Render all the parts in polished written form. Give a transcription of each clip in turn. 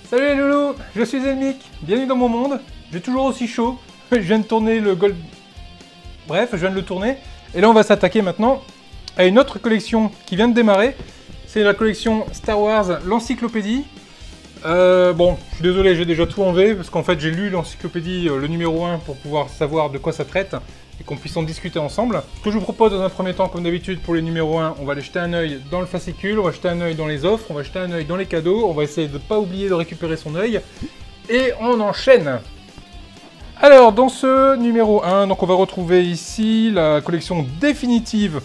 Salut les loulous, je suis Zelmic, bienvenue dans mon monde. J'ai toujours aussi chaud, je viens de tourner le Gold... Bref, je viens de le tourner. Et là on va s'attaquer maintenant à une autre collection qui vient de démarrer. C'est la collection Star Wars, l'encyclopédie. Bon, je suis désolé, j'ai déjà tout enlevé, parce qu'en fait j'ai lu l'encyclopédie, le numéro 1, pour pouvoir savoir de quoi ça traite, et qu'on puisse en discuter ensemble. Ce que je vous propose dans un premier temps, comme d'habitude pour les numéros 1, on va aller jeter un œil dans le fascicule, on va jeter un œil dans les offres, on va jeter un œil dans les cadeaux, on va essayer de ne pas oublier de récupérer son œil, et on enchaîne. Alors, dans ce numéro 1, donc on va retrouver ici la collection définitive.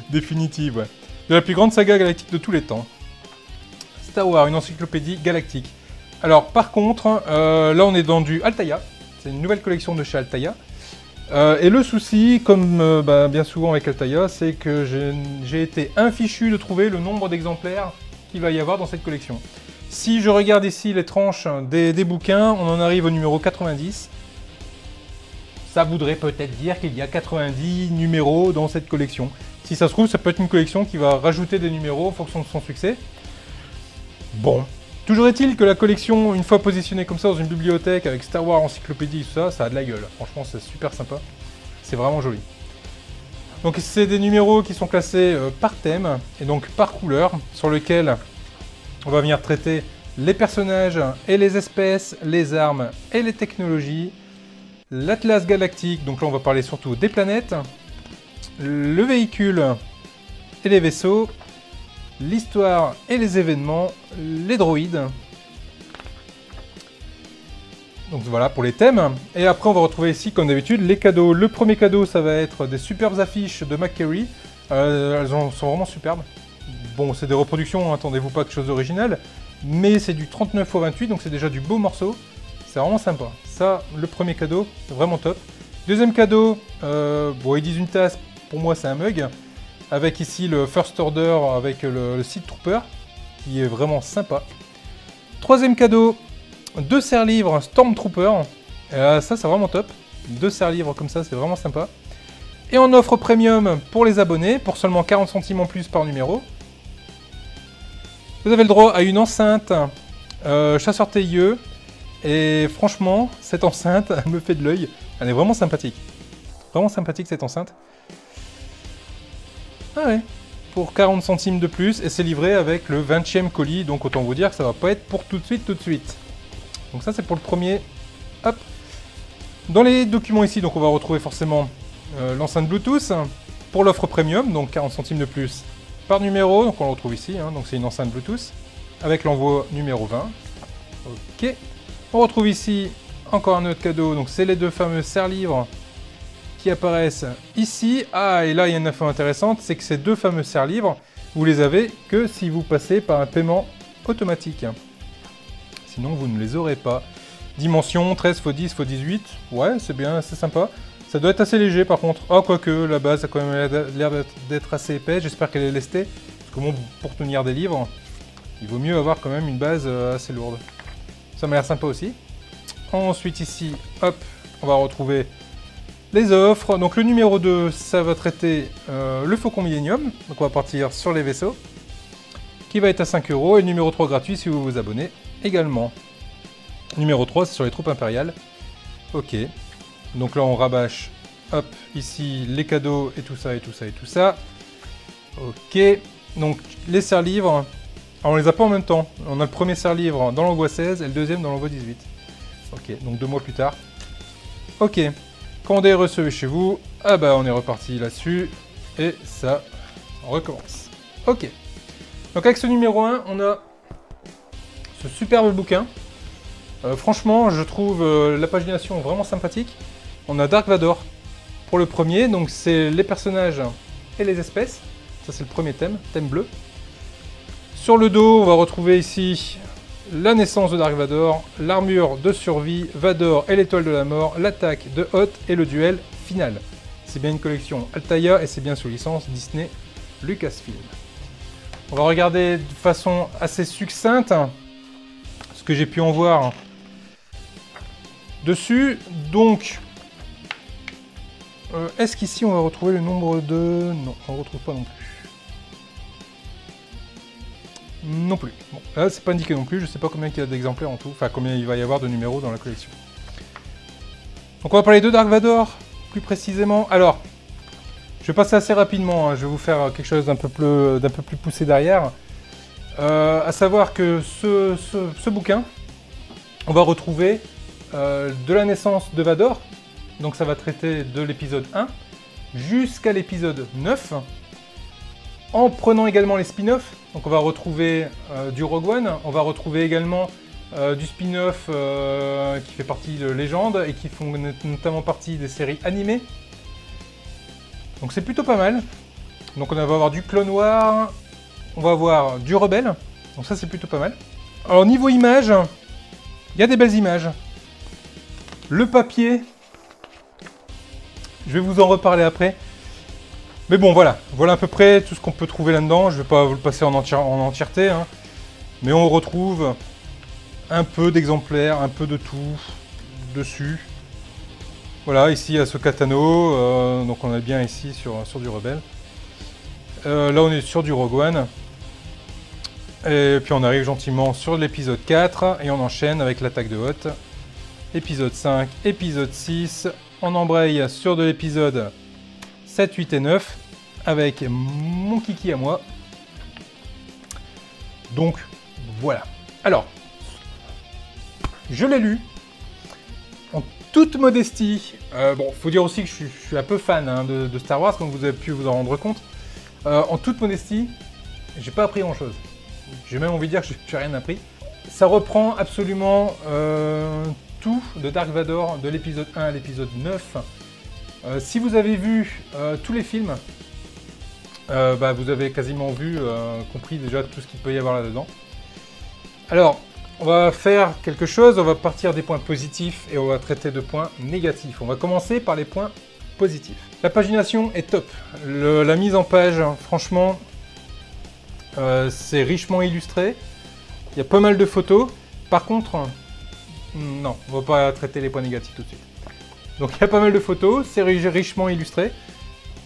Définitive, ouais. De la plus grande saga galactique de tous les temps. Star Wars, une encyclopédie galactique. Alors par contre, là on est dans du Altaïa. C'est une nouvelle collection de chez Altaïa. Et le souci, comme bien souvent avec Altaïa, c'est que j'ai été infichu de trouver le nombre d'exemplaires qu'il va y avoir dans cette collection. Si je regarde ici les tranches des bouquins, on en arrive au numéro 90. Ça voudrait peut-être dire qu'il y a 90 numéros dans cette collection. Si ça se trouve, ça peut être une collection qui va rajouter des numéros en fonction de son succès. Bon, toujours est-il que la collection, une fois positionnée comme ça dans une bibliothèque avec Star Wars, encyclopédie, tout ça, ça a de la gueule. Franchement, c'est super sympa. C'est vraiment joli. Donc c'est des numéros qui sont classés par thème et donc par couleur, sur lequel on va venir traiter les personnages et les espèces, les armes et les technologies, l'Atlas galactique, donc là on va parler surtout des planètes, le véhicule et les vaisseaux, l'histoire et les événements, les droïdes. Donc voilà pour les thèmes. Et après on va retrouver ici comme d'habitude les cadeaux. Le premier cadeau ça va être des superbes affiches de McCary. Elles sont vraiment superbes. Bon c'est des reproductions, attendez-vous pas quelque chose d'original. Mais c'est du 39x28 donc c'est déjà du beau morceau. C'est vraiment sympa. Ça le premier cadeau, vraiment top. Deuxième cadeau, bon ils disent une tasse, pour moi c'est un mug. Avec ici le First Order avec le Sith Trooper, qui est vraiment sympa. Troisième cadeau, 2 serre-livres Stormtrooper. Ça c'est vraiment top. 2 serre-livres comme ça, c'est vraiment sympa. Et en offre premium pour les abonnés, pour seulement 40 centimes en plus par numéro. Vous avez le droit à une enceinte chasseur TIE. Et franchement, cette enceinte, elle me fait de l'œil. Elle est vraiment sympathique. Vraiment sympathique cette enceinte. Ah ouais, pour 40 centimes de plus, et c'est livré avec le 20e colis, donc autant vous dire que ça va pas être pour tout de suite, Donc ça c'est pour le premier. Hop. Dans les documents ici, donc on va retrouver forcément l'enceinte Bluetooth, pour l'offre premium, donc 40 centimes de plus par numéro, donc on le retrouve ici, hein, donc c'est une enceinte Bluetooth, avec l'envoi numéro 20. Ok. On retrouve ici encore un autre cadeau, donc c'est les 2 fameux serre-livres qui apparaissent ici. Ah, et là il y a une info intéressante, c'est que ces 2 fameux serre-livres, vous les avez que si vous passez par un paiement automatique. Sinon vous ne les aurez pas. Dimension 13 x 10 x 18, ouais c'est bien, c'est sympa. Ça doit être assez léger par contre. Ah quoique, la base a quand même l'air d'être assez épais, j'espère qu'elle est lestée. Parce que bon, pour tenir des livres, il vaut mieux avoir quand même une base assez lourde. Ça m'a l'air sympa aussi. Ensuite ici, hop, on va retrouver les offres. Donc le numéro 2, ça va traiter le Faucon Millennium. Donc on va partir sur les vaisseaux. Qui va être à 5 €. Et le numéro 3 gratuit si vous vous abonnez également. Numéro 3, c'est sur les troupes impériales. Ok. Donc là on rabâche, hop, ici les cadeaux et tout ça et tout ça et tout ça. Ok. Donc les serre-livres. Alors on les a pas en même temps. On a le premier serre-livre dans l'envoi 16 et le deuxième dans l'envoi 18. Ok, donc 2 mois plus tard. Ok. Commandé recevez chez vous, ah bah on est reparti là-dessus, et ça recommence. Ok. Donc avec ce numéro 1, on a ce superbe bouquin. Franchement, je trouve la pagination vraiment sympathique. On a Dark Vador pour le premier, donc c'est les personnages et les espèces. Ça c'est le premier thème, thème bleu. Sur le dos, on va retrouver ici la naissance de Dark Vador, l'armure de survie, Vador et l'étoile de la mort, l'attaque de Hoth et le duel final. C'est bien une collection Altaïa et c'est bien sous licence Disney Lucasfilm. On va regarder de façon assez succincte ce que j'ai pu en voir dessus. Donc, est-ce qu'ici on va retrouver le nombre de... Non, on ne retrouve pas non plus. non plus. Bon, là, c'est pas indiqué non plus, je sais pas combien il y a d'exemplaires en tout, enfin combien il va y avoir de numéros dans la collection. Donc on va parler de Dark Vador, plus précisément. Alors, je vais passer assez rapidement, hein, je vais vous faire quelque chose d'un peu plus poussé derrière. À savoir que ce bouquin, on va retrouver de la naissance de Vador, donc ça va traiter de l'épisode 1 jusqu'à l'épisode 9, en prenant également les spin-offs. Donc on va retrouver du Rogue One, on va retrouver également du spin-off qui fait partie de Légende et qui font notamment partie des séries animées. Donc c'est plutôt pas mal. Donc on va avoir du Clone Wars, on va avoir du Rebelle, donc ça c'est plutôt pas mal. Alors niveau images, il y a des belles images. Le papier, je vais vous en reparler après. Mais bon voilà, voilà à peu près tout ce qu'on peut trouver là-dedans. Je ne vais pas vous le passer en entièreté, hein. Mais on retrouve un peu d'exemplaires, un peu de tout dessus. Voilà, ici il y a ce Katano, donc on est bien ici sur du Rebelle. Là on est sur du Rogue One. Et puis on arrive gentiment sur l'épisode 4 et on enchaîne avec l'attaque de Hoth. Épisode 5, épisode 6. On embraye sur de l'épisode 7, 8 et 9 avec mon kiki à moi. Donc voilà. Alors, je l'ai lu en toute modestie. Bon, faut dire aussi que je suis un peu fan hein, de Star Wars, comme vous avez pu vous en rendre compte. En toute modestie, j'ai pas appris grand chose. J'ai même envie de dire que j'ai rien appris. Ça reprend absolument tout de Dark Vador, de l'épisode 1 à l'épisode 9. Si vous avez vu tous les films, vous avez quasiment vu, compris déjà tout ce qu'il peut y avoir là-dedans. Alors, on va faire quelque chose, on va partir des points positifs et on va traiter de points négatifs. On va commencer par les points positifs. La pagination est top. La mise en page, franchement, c'est richement illustré. Il y a pas mal de photos. Par contre, non, on va pas traiter les points négatifs tout de suite. Donc il y a pas mal de photos, c'est richement illustré.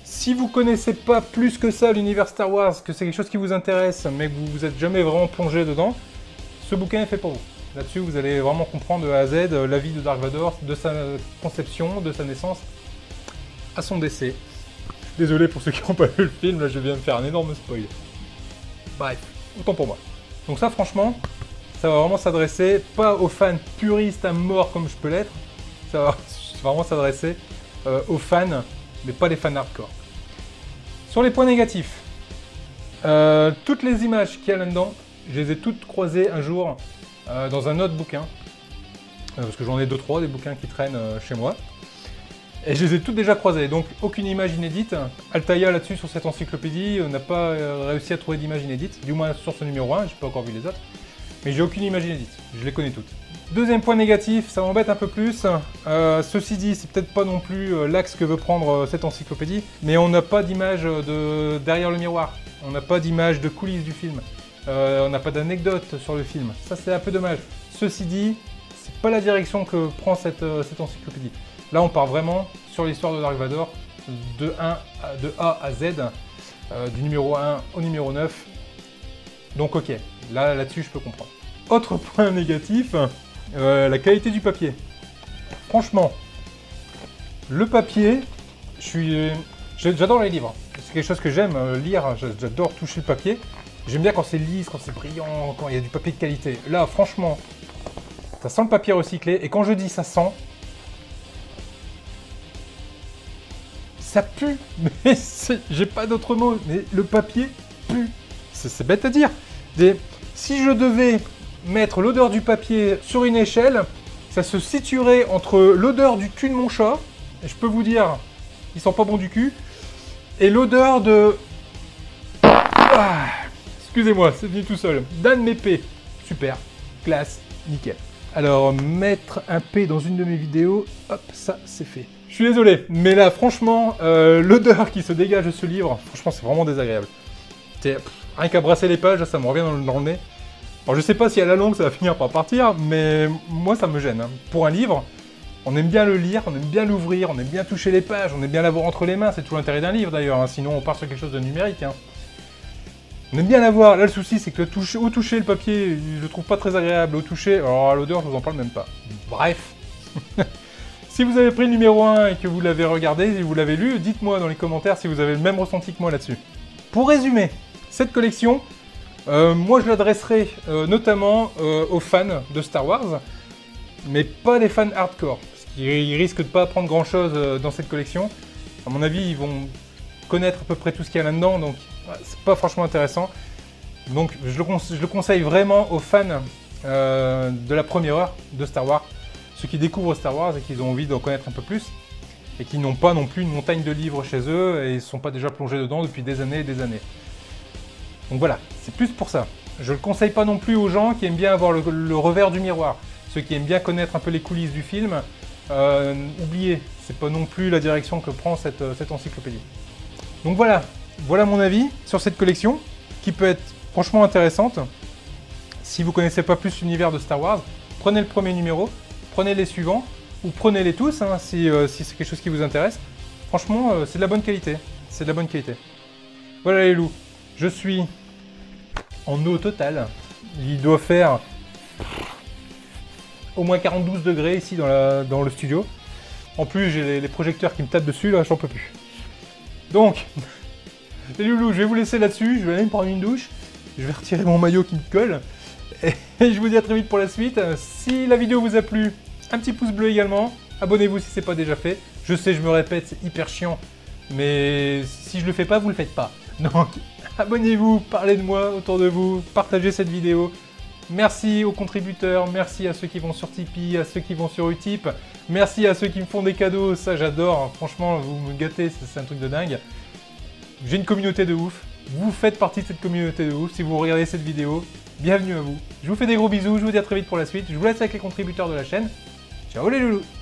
Si vous connaissez pas plus que ça l'univers Star Wars, que c'est quelque chose qui vous intéresse, mais que vous vous êtes jamais vraiment plongé dedans, ce bouquin est fait pour vous. Là-dessus, vous allez vraiment comprendre de A à Z la vie de Dark Vador, de sa conception, de sa naissance, à son décès. Désolé pour ceux qui n'ont pas vu le film, là je viens de faire un énorme spoil. Bref, autant pour moi. Donc ça franchement, ça va vraiment s'adresser, pas aux fans puristes à mort comme je peux l'être, ça va vraiment s'adresser aux fans, mais pas les fans hardcore. Sur les points négatifs, toutes les images qu'il y a là-dedans, je les ai toutes croisées un jour dans un autre bouquin, parce que j'en ai 2-3 des bouquins qui traînent chez moi. Et je les ai toutes déjà croisées, donc aucune image inédite. Altaïa là-dessus sur cette encyclopédie n'a pas réussi à trouver d'image inédite, du moins sur ce numéro 1, j'ai pas encore vu les autres. Mais j'ai aucune image inédite, je les connais toutes. Deuxième point négatif, ça m'embête un peu plus. Ceci dit, c'est peut-être pas non plus l'axe que veut prendre cette encyclopédie, mais on n'a pas d'image de derrière le miroir, on n'a pas d'image de coulisses du film, on n'a pas d'anecdote sur le film. Ça c'est un peu dommage. Ceci dit, c'est pas la direction que prend cette encyclopédie. Là, on part vraiment sur l'histoire de Dark Vador, de A à Z, du numéro 1 au numéro 9. Donc ok, là-dessus, je peux comprendre. Autre point négatif, la qualité du papier. Franchement, le papier, j'adore les livres. C'est quelque chose que j'aime lire, j'adore toucher le papier. J'aime bien quand c'est lisse, quand c'est brillant, quand il y a du papier de qualité. Là, franchement, ça sent le papier recyclé. Et quand je dis ça sent, ça pue, mais j'ai pas d'autre mot, mais le papier pue. C'est bête à dire. Si je devais mettre l'odeur du papier sur une échelle, ça se situerait entre l'odeur du cul de mon chat, et je peux vous dire, il sent pas bon du cul, et l'odeur de... Ah, excusez-moi, c'est venu tout seul. Dan Mépé. Super, classe, nickel. Alors, mettre un P dans une de mes vidéos, hop, ça c'est fait. Je suis désolé, mais là, franchement, l'odeur qui se dégage de ce livre, franchement, c'est vraiment désagréable. Rien qu'à brasser les pages, ça me revient dans le nez. Alors, je sais pas si à la longue, ça va finir par partir, mais moi, ça me gêne. Hein. Pour un livre, on aime bien le lire, on aime bien l'ouvrir, on aime bien toucher les pages, on aime bien l'avoir entre les mains. C'est tout l'intérêt d'un livre, d'ailleurs. Hein. Sinon, on part sur quelque chose de numérique. Hein. On aime bien l'avoir. Là, le souci, c'est que au toucher, le papier, je le trouve pas très agréable. Au toucher, alors à l'odeur, je vous en parle même pas. Bref. Si vous avez pris le numéro 1 et que vous l'avez regardé, si vous l'avez lu, dites-moi dans les commentaires si vous avez le même ressenti que moi là-dessus. Pour résumer, cette collection, moi je l'adresserai notamment aux fans de Star Wars, mais pas des fans hardcore, parce qu'ils risquent de pas apprendre grand-chose dans cette collection. À mon avis, ils vont connaître à peu près tout ce qu'il y a là-dedans, donc c'est pas franchement intéressant. Donc je le conseille vraiment aux fans de la première heure de Star Wars, ceux qui découvrent Star Wars et qui ont envie d'en connaître un peu plus, et qui n'ont pas non plus une montagne de livres chez eux, et ne sont pas déjà plongés dedans depuis des années et des années. Donc voilà, c'est plus pour ça. Je le conseille pas non plus aux gens qui aiment bien avoir le revers du miroir, ceux qui aiment bien connaître un peu les coulisses du film. Oubliez, c'est pas non plus la direction que prend cette encyclopédie. Donc voilà mon avis sur cette collection, qui peut être franchement intéressante. Si vous connaissez pas plus l'univers de Star Wars, prenez le premier numéro, prenez les suivants, ou prenez-les tous hein, si c'est quelque chose qui vous intéresse. Franchement, c'est de la bonne qualité. C'est de la bonne qualité. Voilà les loups, je suis en eau totale. Il doit faire au moins 42 degrés ici dans le studio. En plus, j'ai les projecteurs qui me tapent dessus, là, j'en peux plus. Donc, les loulous, je vais vous laisser là-dessus. Je vais aller me prendre une douche. Je vais retirer mon maillot qui me colle. Et je vous dis à très vite pour la suite. Si la vidéo vous a plu, un petit pouce bleu également. Abonnez-vous si ce n'est pas déjà fait. Je sais, je me répète, c'est hyper chiant. Mais si je le fais pas, vous le faites pas. Donc, abonnez-vous, parlez de moi autour de vous, partagez cette vidéo. Merci aux contributeurs, merci à ceux qui vont sur Tipeee, à ceux qui vont sur Utip. Merci à ceux qui me font des cadeaux, ça j'adore. Franchement, vous me gâtez, c'est un truc de dingue. J'ai une communauté de ouf. Vous faites partie de cette communauté de ouf si vous regardez cette vidéo. Bienvenue à vous. Je vous fais des gros bisous, je vous dis à très vite pour la suite. Je vous laisse avec les contributeurs de la chaîne. Ciao les loulous!